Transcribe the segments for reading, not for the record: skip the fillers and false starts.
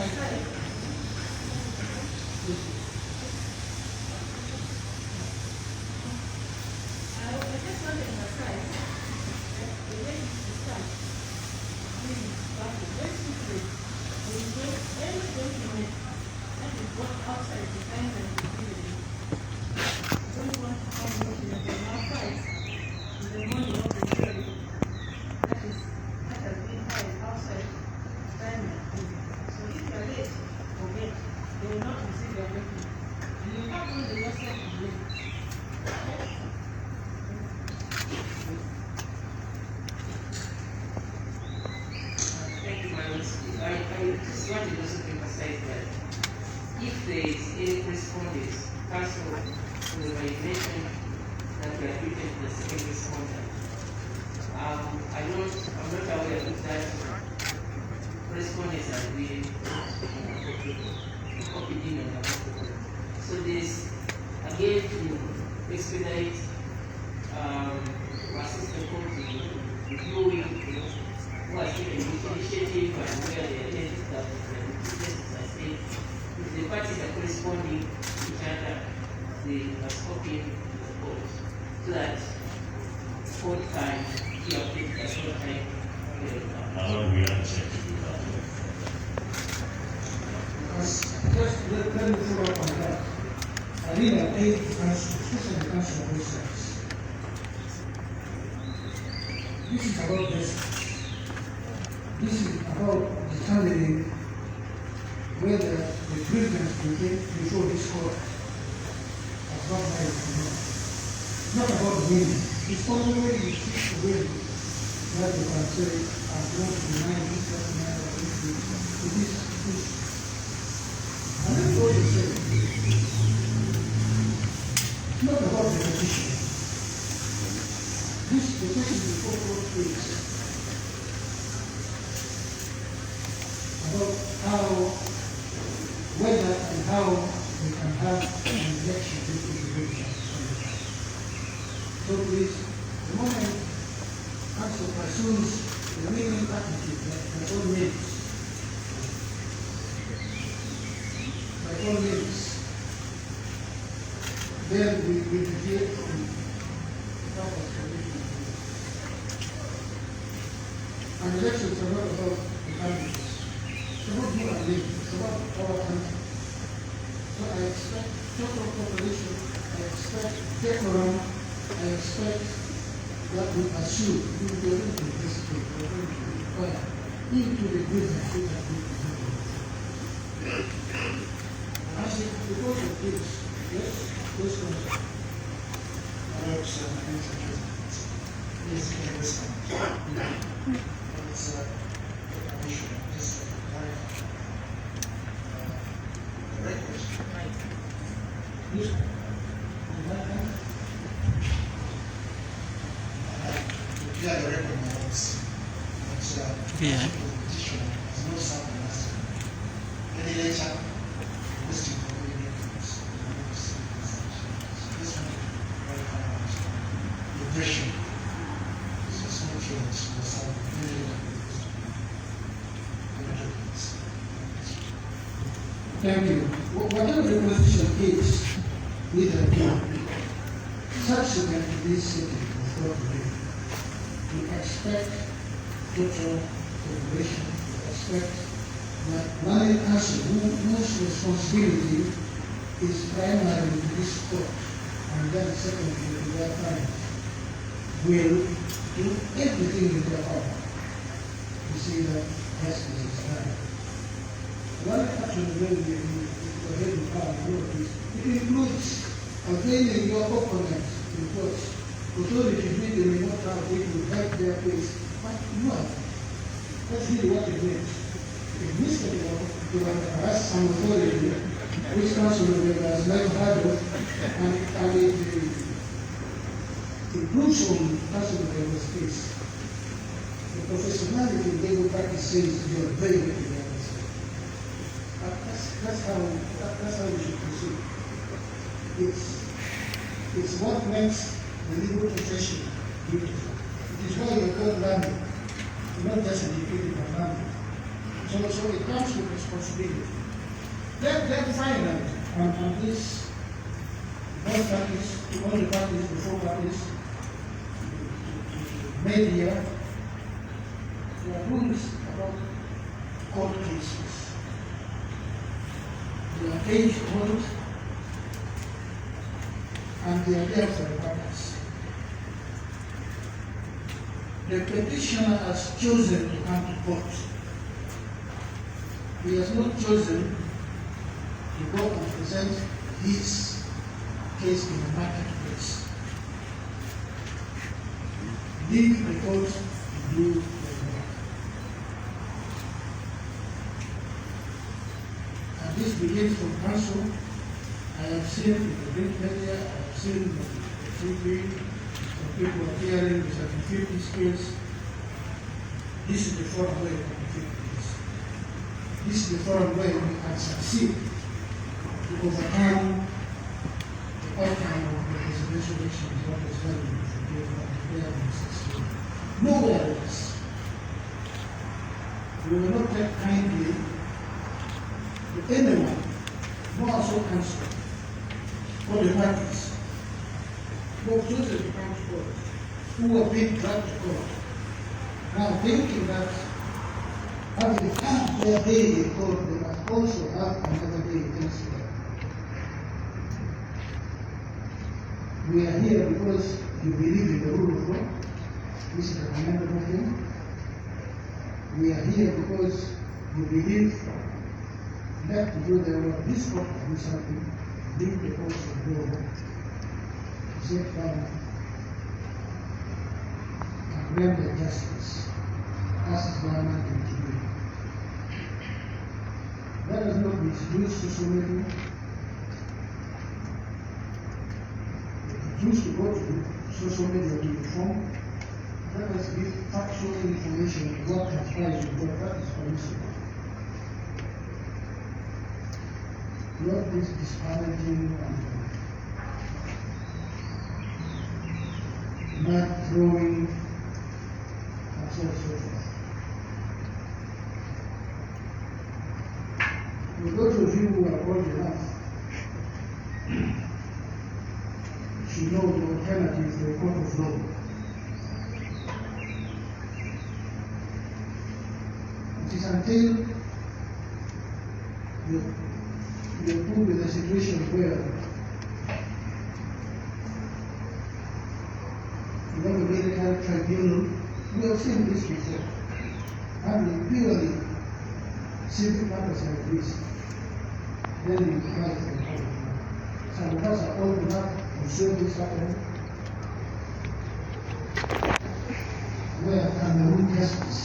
I just want to also emphasize that if there is any correspondence personal to the violation that we are treated to the second responder, I'm not aware of that correspondence has been copied in on the protocol. So this again to expedite assist the court in reviewing was taken initiative and where they attended that the cases are stayed. If the parties are corresponding to each other, they must copy the court so that court can be updated at all time. How long we are check to do that? Just let me follow up on that. I think that aid council, especially the council of research, this is about this. This is about determining whether the grievance before this court has got right or not. Not about the winning. It's only when you seek to win that you can say, I'm going to deny this, that matter, it is. And that's what you say. Not about the petition. This petition before court is about whether and how we can have an election with the so please, the moment council pursues the winning attitude by all means, then we will begin the purpose of election. And elections are not about the candidates. It's about you and me. It's about our country. So I expect total cooperation. I expect decorum. I expect that we pursue into the discipline we're going to require into the business that we have. I say, because of this, yes, this one. Yes, it's an issue. Just clarify the record. Yes. Yeah, the record notes that Yeah. the petition has no supplements. Any later listing for any records. This one, the impression is a small change for some any documents. Thank you. Whatever the position is, with the plan, subsequent to this sitting of court today, we expect total cooperation. We expect that one council whose responsibility is primarily to this court, and then secondly to their clients, will do everything in their power to see that justice is done. One action when we are heading it includes availing your opponents in courts. Authorities really may not have people help their case, but no. That's really what it means. It means that you have some authority which council has never heard of, and it proves on council members' case. The professionality in legal practice says you are very good. That's how we should proceed. It's what makes the legal profession beautiful. It is why you're called learning, not just educated but learning. So it comes with responsibility. Then finally, on this, both parties, all the parties, the four parties, media, there are rules about court cases. They are age old, and they are there for the purpose. The petitioner has chosen to come to court. He has not chosen to go and present his case in the marketplace. Leave the court to do the work. And this begins from counsel. I have seen in the print media, I have seen in the TV, some people appearing with 50 skills. This is the forum where you can fit this. This is the forum where we can succeed to overcome the outcome of the presidential elections, what was very good and succeed. Nowhere else. We will not take kindly to anyone, no also counsel, or the parties, who have chosen to come to court, who have been dragged to court, now thinking that having come their day in court, they must also have another day against them. We are here because you believe in the rule of law. This is a commendable thing. We are here because you believe that to do the work. This court can do something, leave the course of law, sit down, and render justice, as is mandated to do. Let us not misuse social media. Choose to go to social media to inform. Let us give factual information of what transpires in court. That is permissible. Not this disparaging and not throwing and so forth. For those of you who are old enough, should know the alternative to a court of law. It is until you put in a situation where you have a medical tribunal. We have seen this before. Having purely civil matters like this, then you try to control. Some of us are old enough to see this happening. Where can the root justice?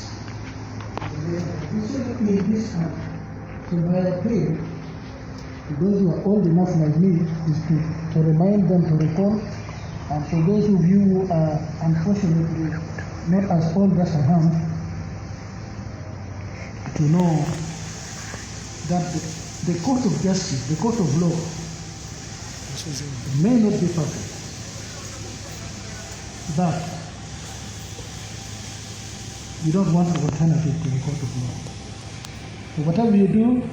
We should be in this country. So my appeal to those who are old enough like me is to remind them to recall, and for those of you who are unfortunately not as old as I am, to know that the court of justice, the court of law, may not be perfect, but you don't want an alternative to the court of law. So whatever you do,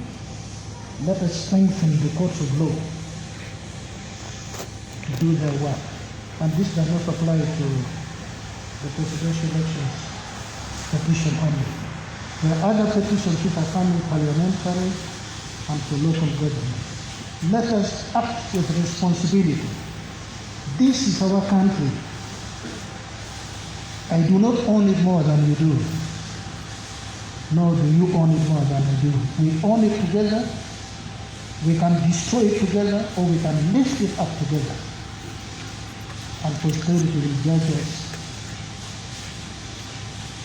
let us strengthen the courts of law to do their work. And this does not apply to the presidential elections petition only. There are other petitions which are coming parliamentary and to local government. Let us act with responsibility. This is our country. I do not own it more than you do. Nor do you own it more than I do. We own it together. We can destroy it together, or we can lift it up together. And posterity will judge us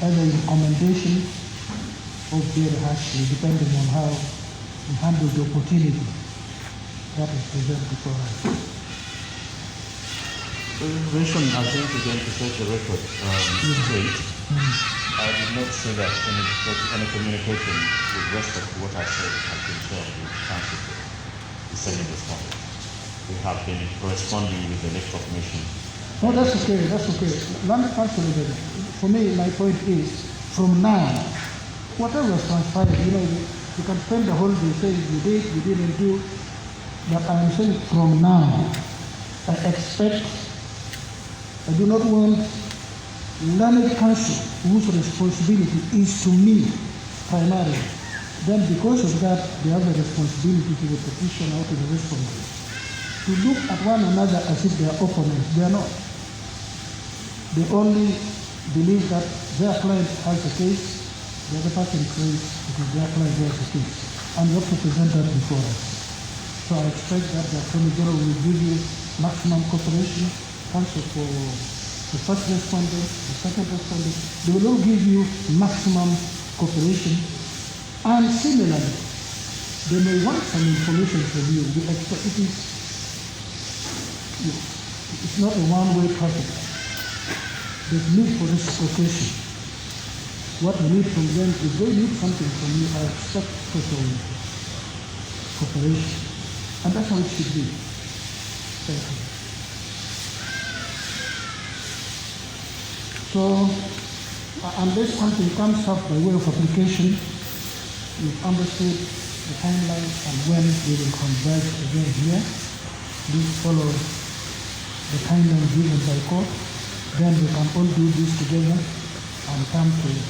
either in commendation or very harshly, depending on how we handle the opportunity that is presented before us. You mentioned again to set the record straight. I did not say that any communication with respect to what I said has been shared with counsel, the Senate responded. We have been corresponding with the electoral commission. No, that's okay, that's okay. For me, my point is, from now, whatever transpired, you can spend the whole day saying you did, you didn't do. But I am saying from now, I do not want learned counsel whose responsibility is to me primarily. Then because of that, they have a responsibility to the petitioner or to the respondent to look at one another as if they are opponents. They are not. They only believe that their client has a case, the other person says it is their client who has a case. And you have to present that before us. So I expect that the Attorney General will give you maximum cooperation, counsel for the first respondent, the second respondent. They will all give you maximum cooperation. And similarly, they may want some information from you. You expect it's not a one-way traffic. There's need for reciprocation. What we need from them, if they need something from you, I expect total cooperation. And that's how it should be. Thank you. So, unless something comes up by way of application, you've understood the timeline and when we will converge again here. Please follow the timeline given by court. Then we can all do this together and come to the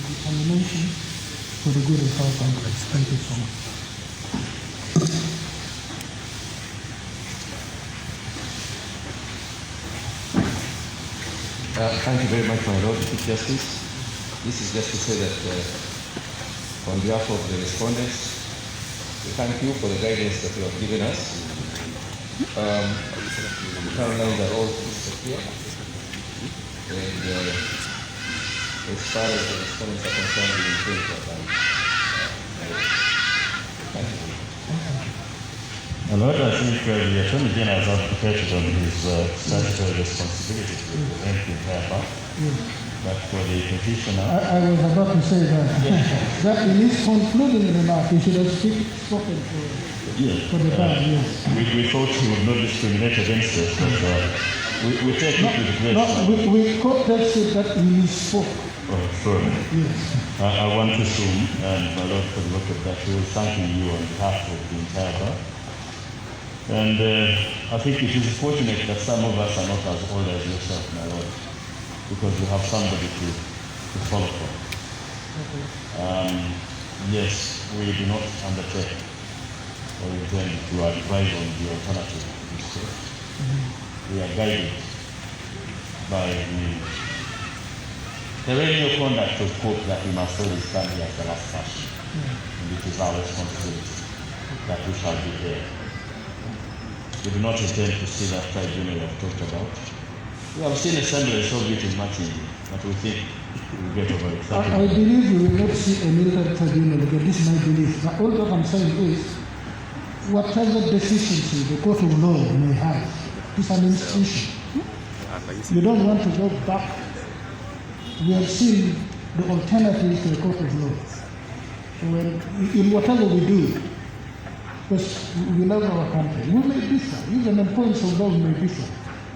determination for the good of our country. Thank you so much. Thank you very much, my Lord Chief Justice. This is just to say that on behalf of the respondents, we thank you for the guidance that you have given us. The timelines are all crystal clear. And as far as the respondents are concerned, we will take your time. Thank you. Lord, I think the Attorney General has abdicated on his statutory responsibility to represent the entire bar. But for the petitioner... I was about to say that. That in his concluding remark, he should have spoken for the bar, yes. We thought he would not discriminate against us, but we take it with grace. No, we quoted that he spoke. Oh, sorry. Yes. I want to assume, and my Lord, for the look of that, we will thanking you on behalf of the entire bar. And I think it is fortunate that some of us are not as old as yourself, my Lord, because you have somebody to follow from. Okay. Yes, we do not undertake or intend to advise on the alternative to this case. We are guided by the radio conduct of court that we must always stand here as the last sash. And it is our responsibility that we shall be there. We do not intend to see that tribunal you have talked about. We have seen a semblance of it in Martin, but we think we will get over it. I believe we will not see a military tribunal again. This is my belief. But all that I'm saying is, whatever deficiency the court of law may have, it's an institution. You don't want to go back. We have seen the alternative to the court of law. So in whatever we do, because we love our country. We may differ, even the points of law may differ.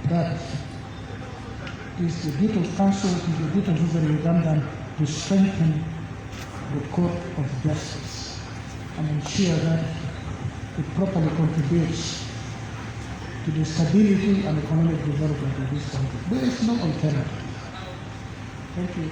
That is the duty of counsel, it is the duty of the redundant to strengthen the court of justice and ensure that it properly contributes to the stability and economic development of this country. There is no alternative. Thank you.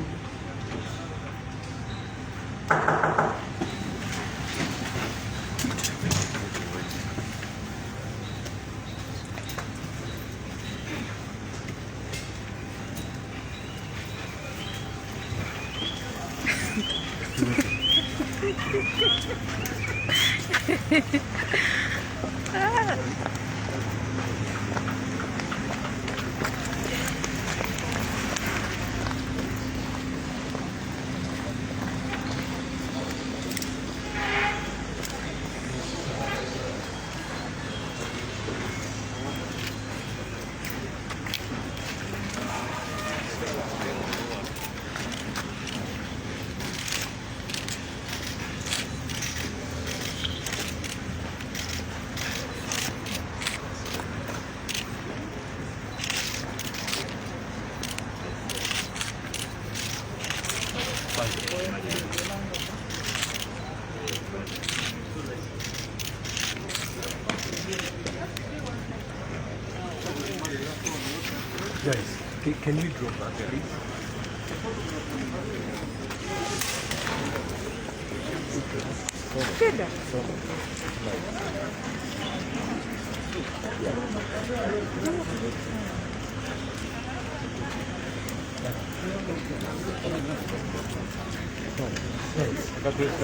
Guys, can we drop that, please?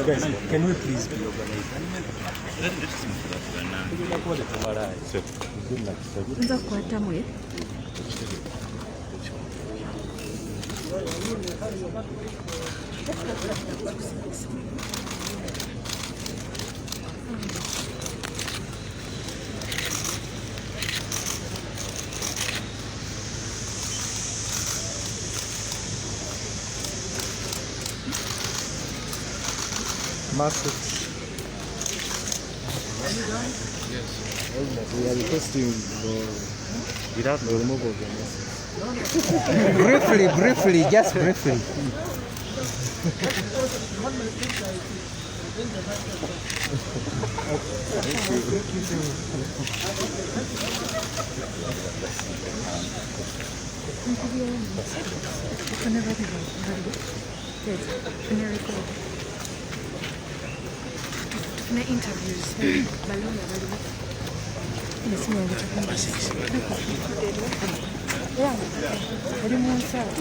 Guys, can we please be organized? nza kukwatamu We are requesting without the removal of the message. Briefly, just briefly. tuna interviews balona balimu nesinyanga oli munsawo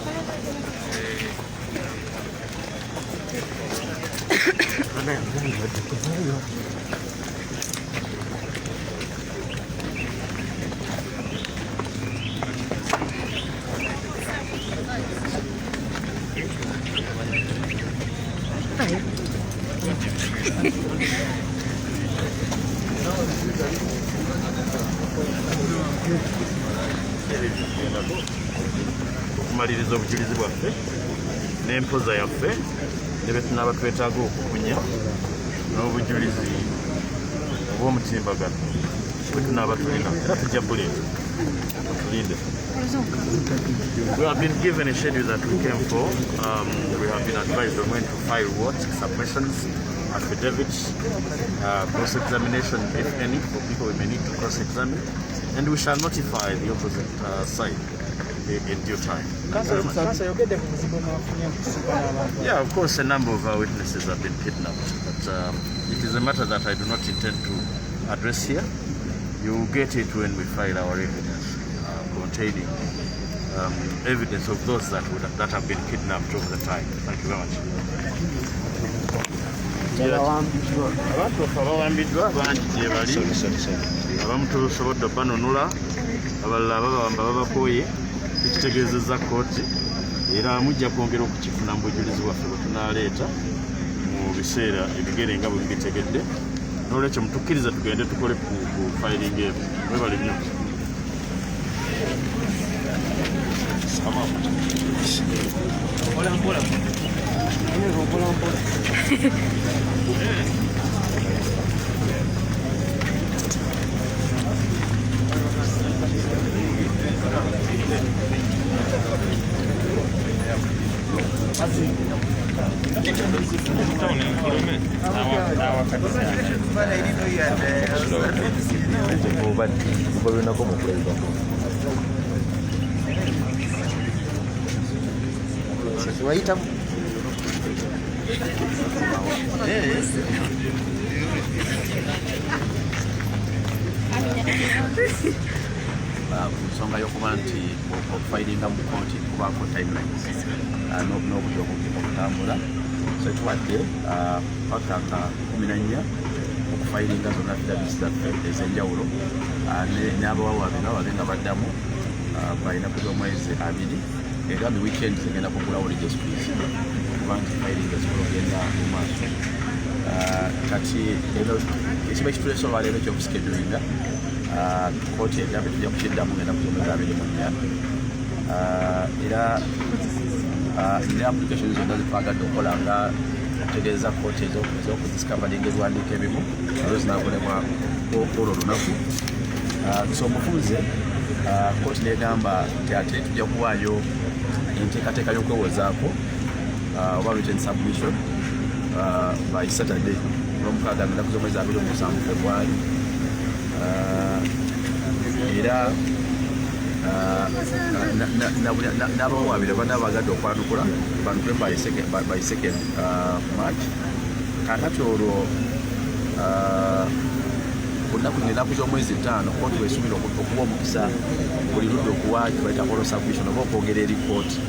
okumaliriza obujulizi bwaffe n'empoza yaffe ne be tunaaba twetaaga okukunya n'obujulizi obw'omutimbagano bwe tunaaba tulina era tujja buleeta otulinde. We have been given a schedule that we came for. We have been advised on when to file what? Submissions, affidavits, cross-examination, if any, for people we may need to cross-examine. And we shall notify the opposite side in due time. Yeah, of course, a number of our witnesses have been kidnapped, but it is a matter that I do not intend to address here. You will get it when we file our evidence containing evidence of those that have been kidnapped over the time. Thank you very much. Abantu abawambiddwa bangi gye bali, abamu tusobodde obanunula, abalala babawamba babakooye, tukitegeezezza kkooti era mujja kwongera okukifuna mu bujulizi bwaffe bwe tunaaleeta mu biseera ebigere nga bwe bibitegedde. N'olwekyo mutukkiriza tugende tukole ku filing eyo. Mwebale nnyo. Wait up. Nsonga y'okuba nti okufayiringa mu kkooti kubaako timelines n'obudde okutambula, so tuwadde paka ka 14 okufayiringa zonna affidavits zaffe ez'enjawulo n'abawawabira babe nga baddamu balina ku z'omwezi 2 era mu weekend zigenda kugulawo registries kuba nti fayiringa zisobola okugenda mu maaso. Kati ekiba ekituleesa olwaleero ekyokuschedulinga kkooti eryambe tujja kukiddamu ngenda ku z'omwezi 24 era ne application zonna zitwagadde okukola nga okutegeeza kkooti ez'okudiscavalinga ebiwandiiko ebimu nazo zinaakolebwa olwo olunaku. So omufunze kkooti negamba nti ate tujja kuwaayo enteekateeka y'okwewozaako oba written submission by Saturday olw'omukaaga ennaku z'omwezi 27 February. Era n'abamuwabira bana bagadde okwanukula banukule by 2nd March. Kakati olwo enaku z'omwezi 5 kooti bwesuubira okuwa omukisa buli ludde okuwa kibaita oral submission oba okwogera eri kooti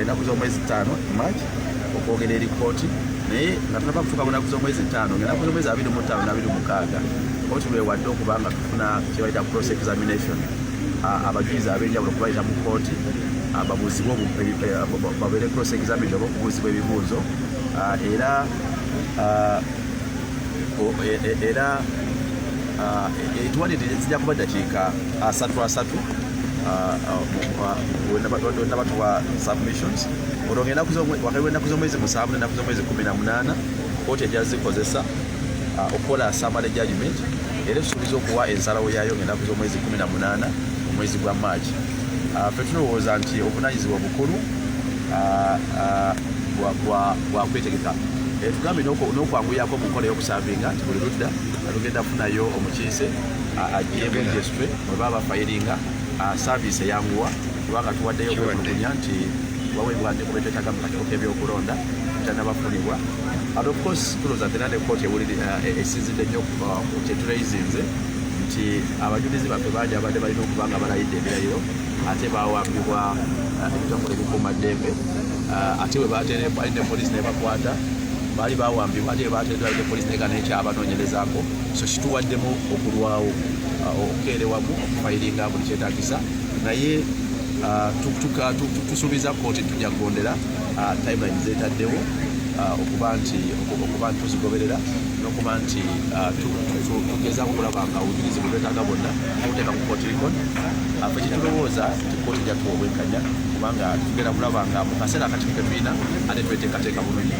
enaku z'omwezi 5 March okwogera eri kooti, naye nga tunaba kufuuka bunaku z'omwezi 5 ng'enaku z'omwezi 25 na 26 kooti lwewadde okubanga tufuna kibaita cross examination abajulizi ab'enjawulo okubayita mu kooti babuuzibwe babeere cross examination oba okubuuzibwa ebibuuzo era etuwadde zijja kuba dakiika 3 wenaba tuwa submissions olwo wakaliwo ennaku z'omwezi 7 n'ennaku z'omwezi 18 kooti ejja zikozesa okukola summary judgment era etusuubiza okuwa ensalawo yaayo ng'ennaku z'omwezi 18 omwezi gwa March. Ffe tulowooza nti obuvunaanyizibwa obukulu bwakwetegeka tugambe n'okwanguyako mu nkola y'okusavinga nti buli ludda tugenda kufunayo omukiise agiye registry mwe baba bafayiringa service eyanguwa kubanga tuwaddeyo okwemulugunya nti waweebwate kubetetaga mu kakiiko k'ebyokulonda tanabafunibwa. And of course tulowooza tena ne kooti esinzidde nnyo kyetuleizinze nti abajulizi baffe bangi abadde balina okuba nga balayidde ebirayiro ate bawambibwa ebitongole bikuumaddembe ate we bateine poliisi nebakwata baali bawambibwa ate bateedwalide poliisi nega nekyabanoonyerezaako so kituwaddemu okulwawo okukeerewamu okufayiringa buli kyetaagisa naye tusuubiza kooti tujja kugondera timeline zetaddewo okuba nti tuzigoberera n'okuba nti tugezaako okulaba nga obujulizi bwe twetaaga bwonna tuteeka ku kooti record. Ffe kitulowooza nti kooti ejjatuwa obwenkanya kubanga tugenda kulaba nga mu kaseera akati ketulina ate tweteekateeka bulungi.